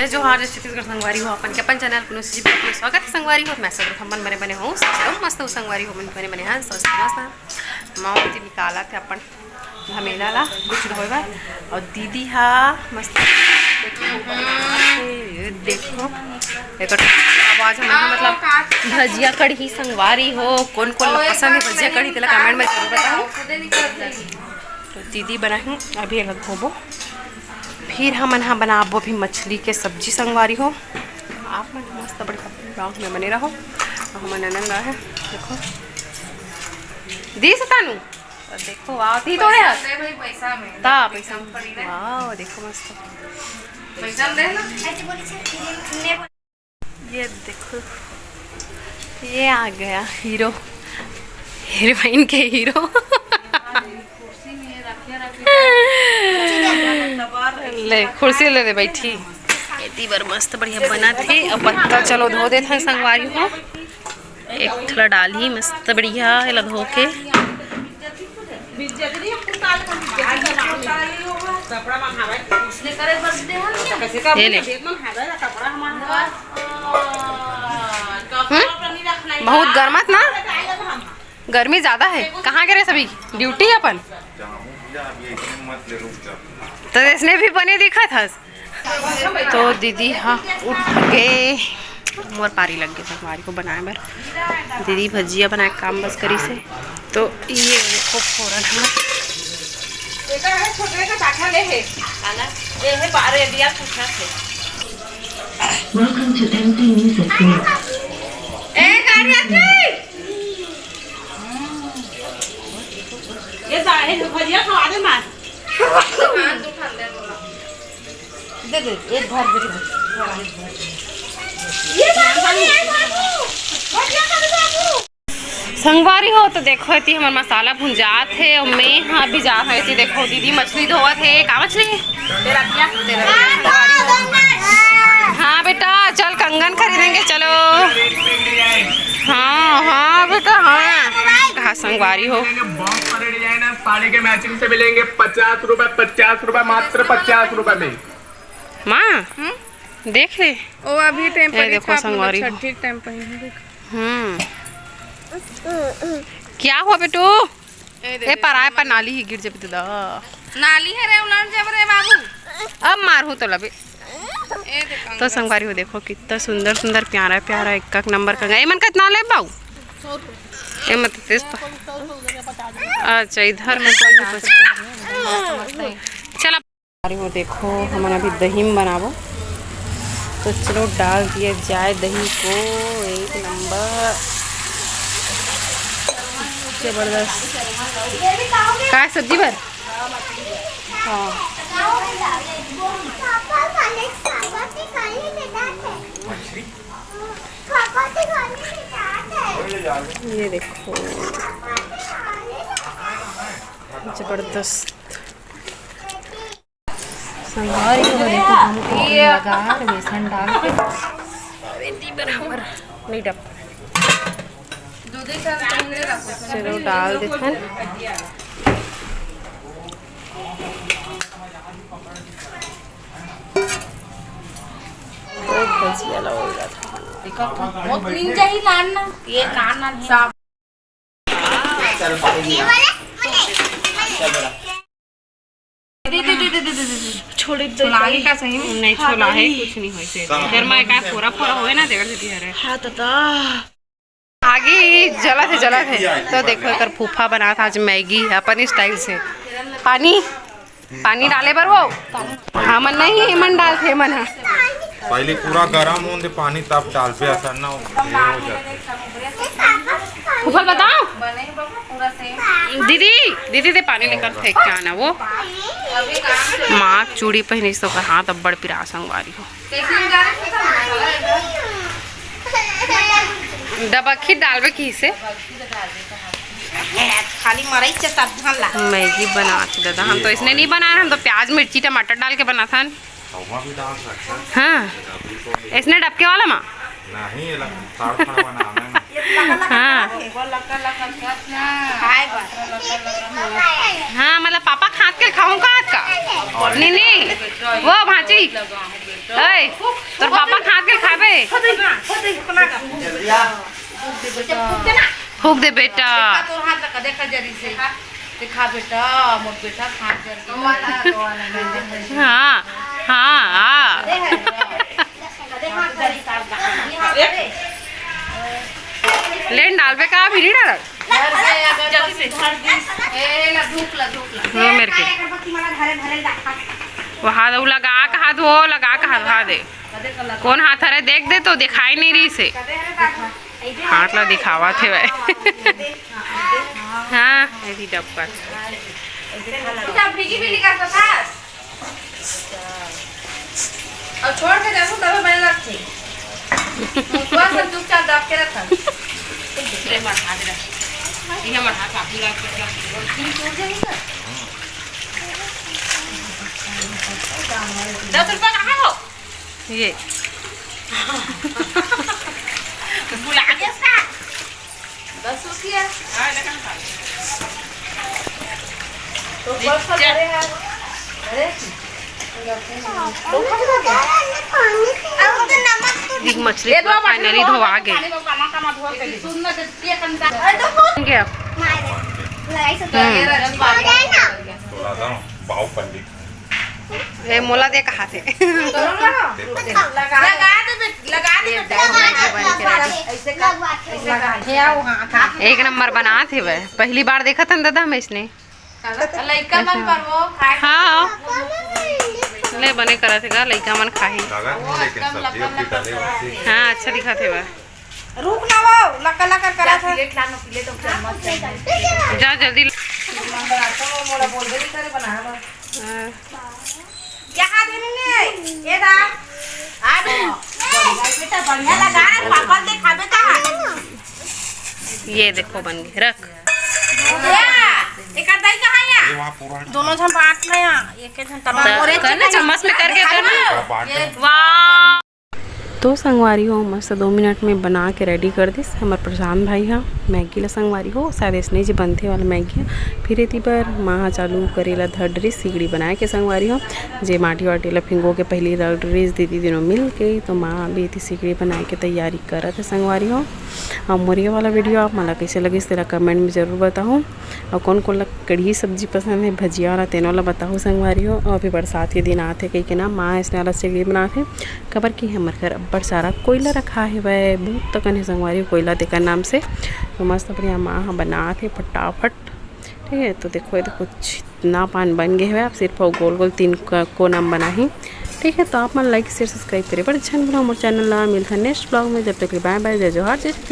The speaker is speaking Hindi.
जोहार छत्तीसगढ़ संगवारी हो अपन के अपन चैनल को स्वागत है। संगवारी हो मैं सब हमन बने बने हूँ मस्त संगवारी हो बने बने हैं स्वस्थ मस्त माँ जी निकाला थे अपन झमेला ला कुछ होगा और दीदी हा मस्त देखो एक आवाज मतलब भजिया कढ़ी संगवारी हो कौन कौन पसंद है भजिया कढ़ी तेला कमेंट में जरूर बताओ। तो दीदी बनाई अभी अलग होबो फिर हम यहाँ बनाबो भी मछली के सब्जी संगवारी हो। आप मन मस्त बड़े गाँव में बने रहो हम ननंगा है देखो दी सतानू देखो आती तो है पैसा में ता पैसा वाह देखो मस्त पैसा दे ना ये देखो ये आ गया हीरो हीरोइन के हीरो ले कुर्सी ले दे बैठी इतनी बार मस्त बढ़िया बना थे और पत्ता चलो धो दे थे संगवारी हो एक थोड़ा डाली मस्त बढ़िया है धो के बहुत गर्मत ना गर्मी ज्यादा है कहाँ गए सभी ड्यूटी अपन तो इसने भी बने दिखा था। तो दीदी हाँ उठ गए मोर पारी लग गई संगवारी को बनाए बर दीदी भजिया बनाए काम बस करी से। तो ये देखो फोरन दे दे एक भर संगवारी हो। तो देखो इतनी हमारा मसाला भुंजात है और मैं यहाँ भी जा रही थी। देखो दीदी मछली धोवत है का मछली हाँ बेटा चल कंगन खरीदेंगे चलो हाँ हाँ बेटा हाँ कहा संगवारी हो साड़ी के मैचिंग से मिलेंगे 50 रुपए मात्र 50 रुपए में। माँ देख ले ओ अभी टाइम पर देखो संगवारी ठीक टाइम पर क्या हुआ बेटू ए पराए पर नाली ही गिर जब तो नाली है रे उलट जब रे बाबू अब मार हूँ तो लबे। तो संगवारी हो देखो कितना सुंदर सुंदर प्यारा प्यारा एक नंबर का ए मन कितना ले बाऊ ए मत तेज अच्छा इधर में चल हो देखो हमारा अभी दही में बनावो तो चलो डाल दिया जाए दही को एक नंबर जबरदस्त का सब्जी भर हाँ ये देखो जबरदस्त संगवारी को देखो हमको लगा बेसन डाल के बेटी बराबर नहीं डब चलो डाल देते तो भजिया लगेगा बहुत निंजा ही लाना ये लाना है छोड़ छोलाई का सही नहीं छोला है कुछ नहीं होई से इधर में का पूरा पूरा होए ना देवर से है हां तता आगे जला थे तो देखो इधर फूफा बना था आज मैगी अपन स्टाइल से पानी डाले बर वो हमन नहीं मन डालते मन है पहले पूरा गरम होने पानी तब डाल पे असर ना हो जाता फूफा बताओ दीदी दे पानी लेकर फेंक के आना वो माँ चूड़ी पहनी सो का हाथ अब बड़ पिरा संगवारी हो डबखी डालबे की से खाली मरई से सब ला मैगी बनाते दादा हम तो इसने नहीं बनाया हम तो प्याज मिर्ची टमाटर डाल के बना था हाँ इसने डबके वाला माँ नहीं हाँ हाँ मतलब पापा खाद के खाऊं का का नहीं वो भाजी ओए तोर पापा खाद के खाबे फूक दे बेटा देखा बेटा मोर बेटा खा हाँ हाँ हाँ लेन डाल पे का भी नहीं डाल मेरे के वो हाथ वो लगा का हाथ वो लगा का हाथ दे कौन हाथ है देख दे तो दिखाई नहीं रही से हाथ ला दिखावा थे वह हाँ ऐसी डब्बा और छोड़ के देखो तब मैंने रखी थोड़ा सा चुपचाप दब के रखा ₹10 कहाँ हो ये बुला के इसका 10 रुपया तो बस करे है अरे दिख मछली फाइनली धोवा गए क्या ये मोला दे कहा थे एक नंबर बना थे वह पहली बार देखा था दादा हमें इसने हाँ ले बने करा थे का लड़का मन खाही हाँ अच्छा दिखा थे वह रुक ना वो लका लका करा था जा जल्दी मोला बोल दे करे बना यहाँ देने ने ये दा आ दो बेटा बढ़िया लगा रे पापा दे खाबे का ये देखो बन गए रख एक दाई कहाँ है दोनों जन बांट ना एक जन तब करना चम्मच में करके करना वाह तो संगवारी हो मस्त 2 मिनट में बना के रेडी कर दिस हमारे प्रशांत भाई हाँ मैगी ला संगवारी हो शायद इसने जी बनते वाला मैगी फिर एती पर माँ चालू करेला धर ड्रेस सिगड़ी बनाए के संगवारी हो जे माटी वाटी ला फिंगो के पहली ड्रेस दीदी दिनों मिल के तो माँ भी एती सिगड़ी बनाए के तैयारी करत है संगवारी हो और मोरिया वाला वीडियो आप मला कैसे लगे तेरा कमेंट में ज़रूर बताओ और कौन कौन ला कढ़ी सब्जी पसंद है भजिया वाला तेनों ला बताओ संगवारी हो और फिर बरसात के दिन आते कहीं के ना माँ इसने वाला सिगड़ी बनाते खबर की हमारे घर बड़ सारा कोयला रखा है वह बहुत तक है संगवारी कोयला देकर नाम से तो मस्त बढ़िया माँ बना थे फटाफट ठीक है तो देखो ये देखो इतना पान बन गए हुए आप सिर्फ गोल गोल 3 को नाम बना ही ठीक है तो आप मन लाइक शेयर सब्सक्राइब करें बड़े अच्छा बनाओ मोर चैनल ला मिलता है नेक्स्ट ब्लॉग में जब तक बाय बाय जय जोहार जय